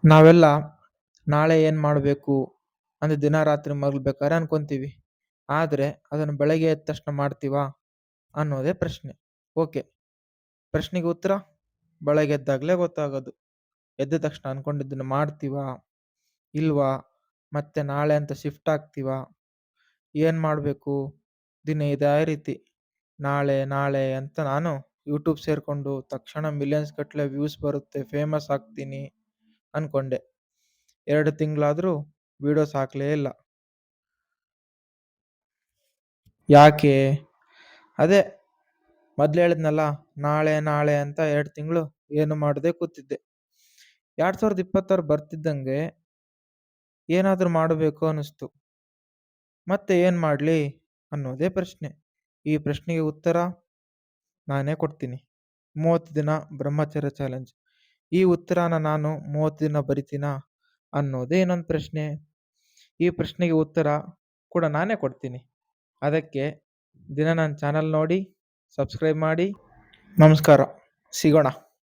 ನಾವೆಲ್ಲ ನಾಳೆ ಏನು ಮಾಡಬೇಕು ಅಂತ ದಿನ ರಾತ್ರಿ ಮಲಗಬೇಕಾದ್ರೆ ಅನ್ಕೊಂತೀವಿ. ಆದರೆ ಅದನ್ನು ಬೆಳಗ್ಗೆ ಎದ್ದ ತಕ್ಷಣ ಮಾಡ್ತೀವಾ ಅನ್ನೋದೇ ಪ್ರಶ್ನೆ. ಓಕೆ, ಪ್ರಶ್ನೆಗೆ ಉತ್ತರ ಬೆಳಗ್ಗೆ ಎದ್ದಾಗಲೇ ಗೊತ್ತಾಗೋದು. ಎದ್ದ ತಕ್ಷಣ ಅನ್ಕೊಂಡಿದ್ದನ್ನು ಮಾಡ್ತೀವಾ ಇಲ್ವಾ, ಮತ್ತೆ ನಾಳೆ ಅಂತ ಶಿಫ್ಟ್ ಆಗ್ತೀವಾ, ಏನು ಮಾಡಬೇಕು, ದಿನ ಇದೇ ರೀತಿ ನಾಳೆ ನಾಳೆ ಅಂತ ನಾನು ಯೂಟ್ಯೂಬ್ ಸೇರಿಕೊಂಡು ತಕ್ಷಣ ಮಿಲಿಯನ್ಸ್ ಗಟ್ಟಲೆ ವ್ಯೂಸ್ ಬರುತ್ತೆ, ಫೇಮಸ್ ಆಗ್ತೀನಿ ಅನ್ಕೊಂಡೆ. 2 ತಿಂಗಳಾದರೂ ವೀಡಿಯೋಸ್ ಹಾಕಲೇ ಇಲ್ಲ. ಯಾಕೆ? ಅದೇ ಮೊದಲು ಹೇಳಿದ್ನಲ್ಲ, ನಾಳೆ ನಾಳೆ ಅಂತ 2 ತಿಂಗಳು ಏನು ಮಾಡದೆ ಕೂತಿದ್ದೆ. 2026 ಬರ್ತಿದ್ದಂಗೆ ಏನಾದರೂ ಮಾಡಬೇಕು ಅನ್ನಿಸ್ತು. ಮತ್ತೆ ಏನು ಮಾಡಲಿ ಅನ್ನೋದೇ ಪ್ರಶ್ನೆ. ಈ ಪ್ರಶ್ನೆಗೆ ಉತ್ತರ ನಾನೇ ಕೊಡ್ತೀನಿ. 30 ದಿನ ಬ್ರಹ್ಮಚರ್ಯ ಚಾಲೆಂಜ್. ಈ ಉತ್ತರನ ನಾನು 30 ದಿನ ಬರಿತೀನಾ ಅನ್ನೋದೇ ಇನ್ನೊಂದು ಪ್ರಶ್ನೆ. ಈ ಪ್ರಶ್ನೆಗೆ ಉತ್ತರ ಕೂಡ ನಾನೇ ಕೊಡ್ತೀನಿ. ಅದಕ್ಕೆ ದಿನ ನನ್ನ ಚಾನಲ್ ನೋಡಿ, ಸಬ್ಸ್ಕ್ರೈಬ್ ಮಾಡಿ. ನಮಸ್ಕಾರ, ಸಿಗೋಣ.